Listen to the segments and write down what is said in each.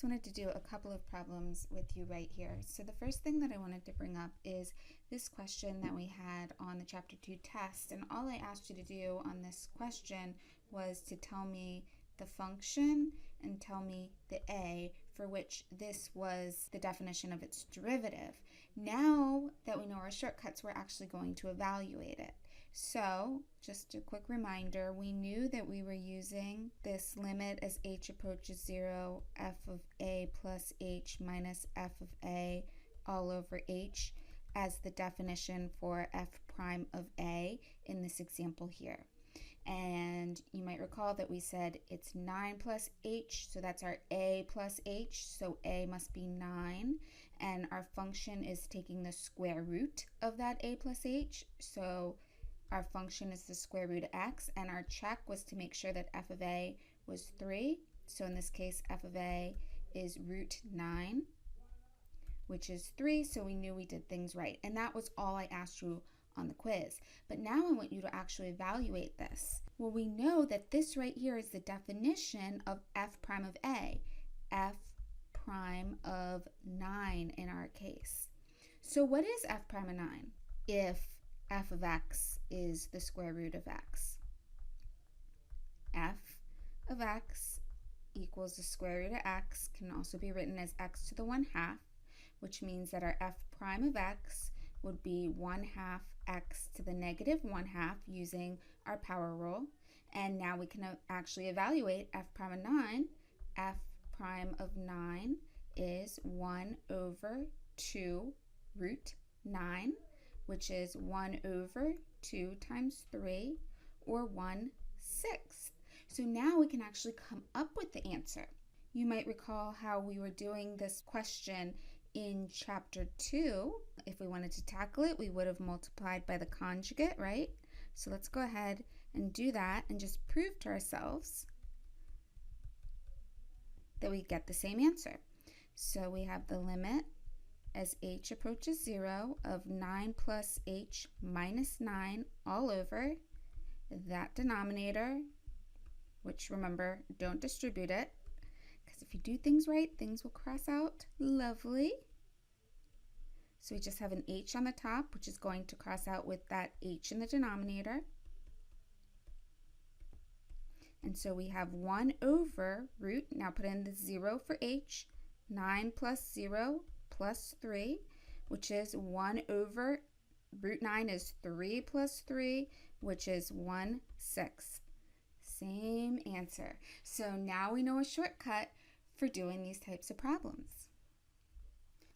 just wanted to do a couple of problems with you right here. So the first thing that I wanted to bring up is this question that we had on the Chapter 2 test. And all I asked you to do on this question was to tell me the function and tell me the a for which this was the definition of its derivative. Now that we know our shortcuts, we're actually going to evaluate it. So just a quick reminder, we knew that we were using this limit as h approaches 0, f of a plus h minus f of a all over h as the definition for f prime of a in this example here. And you might recall that we said it's 9 plus h, so that's our a plus h, so a must be 9, and our function is taking the square root of that a plus h, so our function is the square root of x, and our check was to make sure that f of a was 3, so in this case f of a is root 9, which is 3, so we knew we did things right, and that was all I asked you on the quiz. But now I want you to actually evaluate this. Well, we know that this right here is the definition of f prime of a, f prime of 9 in our case. So what is f prime of 9 if f of x is the square root of x? F of x equals the square root of x can also be written as x to the 1/2, which means that our f prime of x would be 1/2 x to the negative 1/2 using our power rule. And now we can actually evaluate f prime of 9. F prime of 9 is 1 over 2 root 9, which is 1 over 2 times 3, or 1/6. So now we can actually come up with the answer. You might recall how we were doing this question in Chapter 2. If we wanted to tackle it, we would have multiplied by the conjugate, right? So let's go ahead and do that and just prove to ourselves that we get the same answer. So we have the limit as h approaches 0 of 9 plus h minus 9 all over that denominator, which remember, don't distribute it, because if you do things right, things will cross out. Lovely. So we just have an h on the top, which is going to cross out with that h in the denominator. And so we have 1 over root, now put in the 0 for h, 9 plus 0 plus 3, which is 1 over root 9 is 3 plus 3, which is 1/6. Same answer. So now we know a shortcut for doing these types of problems.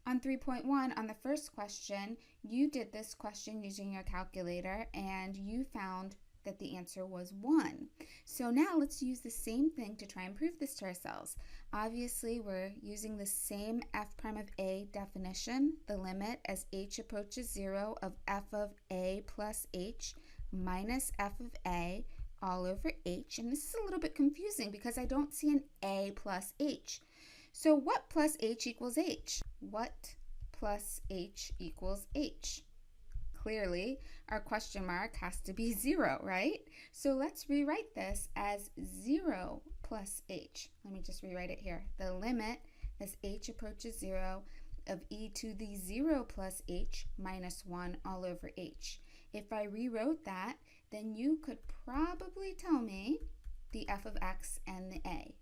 On 3.1, on the first question, you did this question using your calculator and you found that the answer was 1. So now let's use the same thing to try and prove this to ourselves. Obviously, we're using the same f prime of a definition, the limit as h approaches 0 of f of a plus h minus f of a all over h. And this is a little bit confusing because I don't see an a plus h. So what plus h equals h? What plus h equals h? Clearly, our question mark has to be 0, right? So let's rewrite this as 0 plus h. Let me just rewrite it here. The limit as h approaches 0 of e to the 0 plus h minus 1 all over h. If I rewrote that, then you could probably tell me the f of x and the a.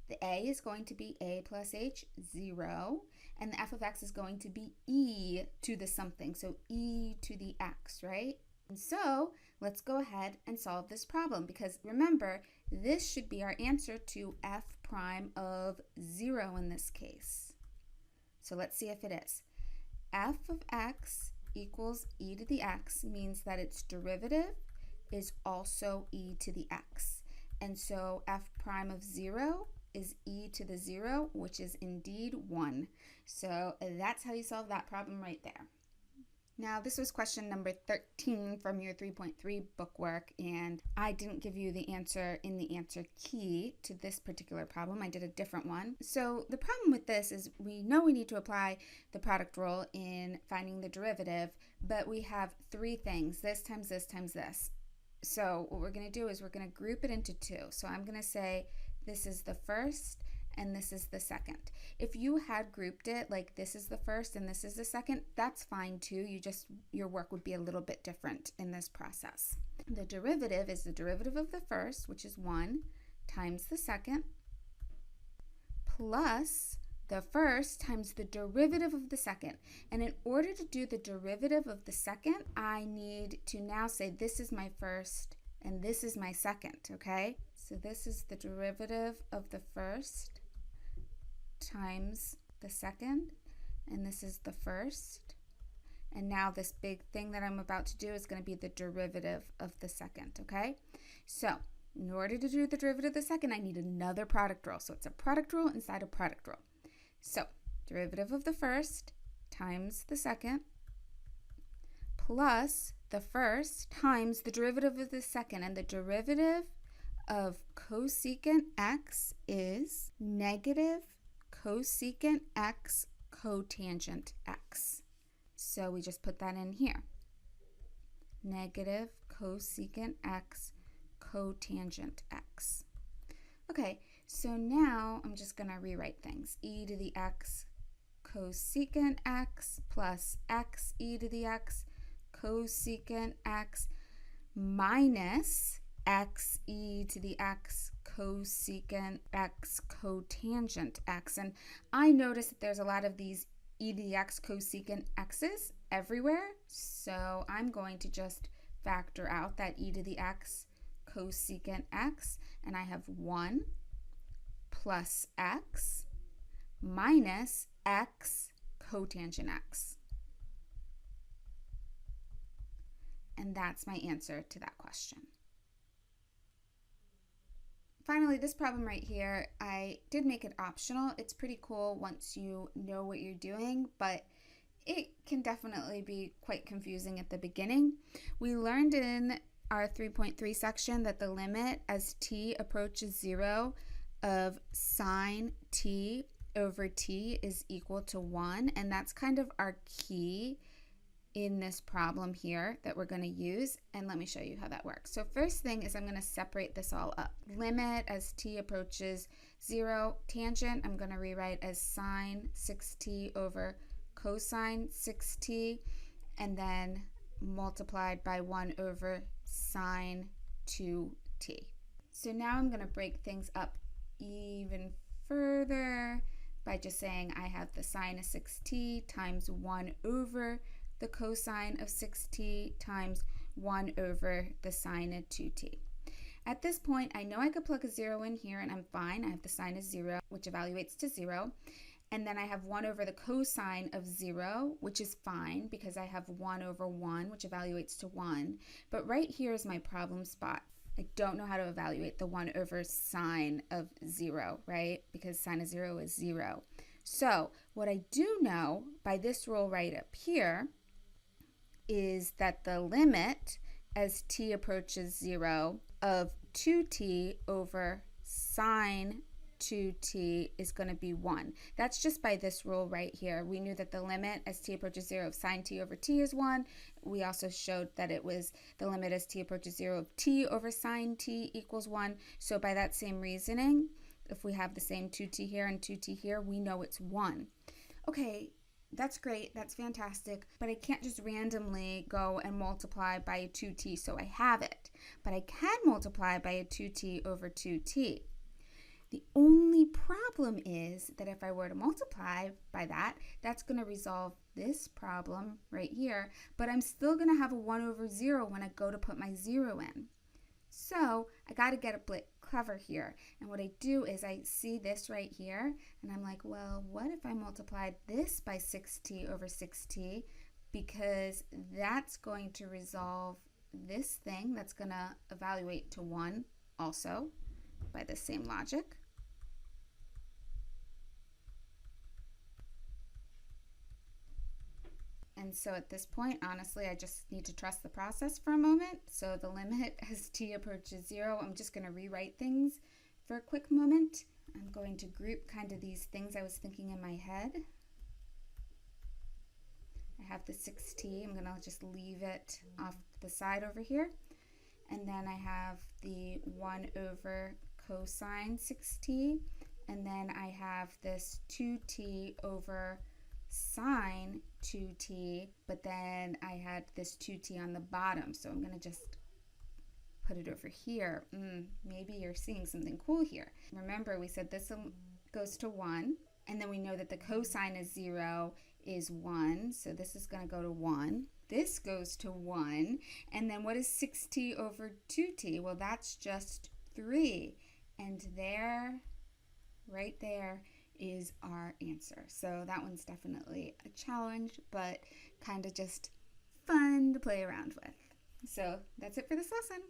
The a is going to be a plus h, 0, and the f of x is going to be e to the something, so e to the x, right? And so let's go ahead and solve this problem, because remember, this should be our answer to f prime of 0 in this case. So let's see if it is. F of x equals e to the x means that its derivative is also e to the x. And so f prime of 0 is e to the 0, which is indeed 1. So that's how you solve that problem right there. Now, this was question number 13 from your 3.3 bookwork, and I didn't give you the answer in the answer key to this particular problem. I did a different one. So the problem with this is we know we need to apply the product rule in finding the derivative, but we have 3 things, this times this times this. So what we're going to do is we're going to group it into 2. So I'm going to say this is the first and this is the second. If you had grouped it like this is the first and this is the second, that's fine too. Your work would be a little bit different in this process. The derivative is the derivative of the first, which is 1, times the second, plus the first times the derivative of the second. And in order to do the derivative of the second, I need to now say this is my first and this is my second, okay? So this is the derivative of the first times the second, and this is the first. And now this big thing that I'm about to do is going to be the derivative of the second, okay? So in order to do the derivative of the second, I need another product rule. So it's a product rule inside a product rule. So derivative of the first times the second plus the first times the derivative of the second. And the derivative of cosecant x is negative cosecant x cotangent x. So we just put that in here. Negative cosecant x cotangent x. Okay, so now I'm just going to rewrite things. E to the x cosecant x plus x e to the x cosecant x minus x e to the x cosecant x cotangent x. And I notice that there's a lot of these e to the x cosecant x's everywhere, so I'm going to just factor out that e to the x cosecant x, and I have 1 plus x minus x cotangent x. And that's my answer to that question. Finally, this problem right here, I did make it optional. It's pretty cool once you know what you're doing, but it can definitely be quite confusing at the beginning. We learned in our 3.3 section that the limit as t approaches 0 of sine t over t is equal to 1, and that's kind of our key in this problem here that we're going to use, and let me show you how that works. So first thing is I'm going to separate this all up. Limit as t approaches 0, tangent I'm going to rewrite as sine 6t over cosine 6t, and then multiplied by 1 over sine 2t. So now I'm going to break things up even further by just saying I have the sine of 6t times 1 over the cosine of 6t times 1 over the sine of 2t. At this point, I know I could plug a 0 in here and I'm fine. I have the sine of 0, which evaluates to 0. And then I have 1 over the cosine of 0, which is fine because I have 1 over 1, which evaluates to 1. But right here is my problem spot. I don't know how to evaluate the 1 over sine of 0, right? Because sine of 0 is 0. So what I do know by this rule right up here is that the limit as t approaches 0 of 2t over sine 2t is going to be 1. That's just by this rule right here. We knew that the limit as t approaches 0 of sine t over t is 1. We also showed that it was the limit as t approaches 0 of t over sine t equals 1. So by that same reasoning, if we have the same 2t here and 2t here, we know it's 1. Okay, that's great, that's fantastic, but I can't just randomly go and multiply by a 2t so I have it. But I can multiply by a 2t over 2t. The only problem is that if I were to multiply by that, that's going to resolve this problem right here, but I'm still going to have a 1 over 0 when I go to put my 0 in. So I got to get a bit clever here. And what I do is I see this right here, and I'm like, well, what if I multiplied this by 6t over 6t? Because that's going to resolve this thing. That's going to evaluate to 1 also by the same logic. And so at this point, honestly, I just need to trust the process for a moment. So the limit as t approaches 0, I'm just going to rewrite things for a quick moment. I'm going to group kind of these things I was thinking in my head. I have the 6t. I'm going to just leave it off the side over here. And then I have the 1 over cosine 6t. and then I have this 2t over sine 2t, but then I had this 2t on the bottom, so I'm going to just put it over here. Maybe you're seeing something cool here. Remember, we said this goes to 1, and then we know that the cosine of 0 is 1, so this is going to go to 1. This goes to 1, and then what is 6t over 2t? Well, that's just 3, and there, right there, is our answer. So that one's definitely a challenge, but kind of just fun to play around with. So that's it for this lesson.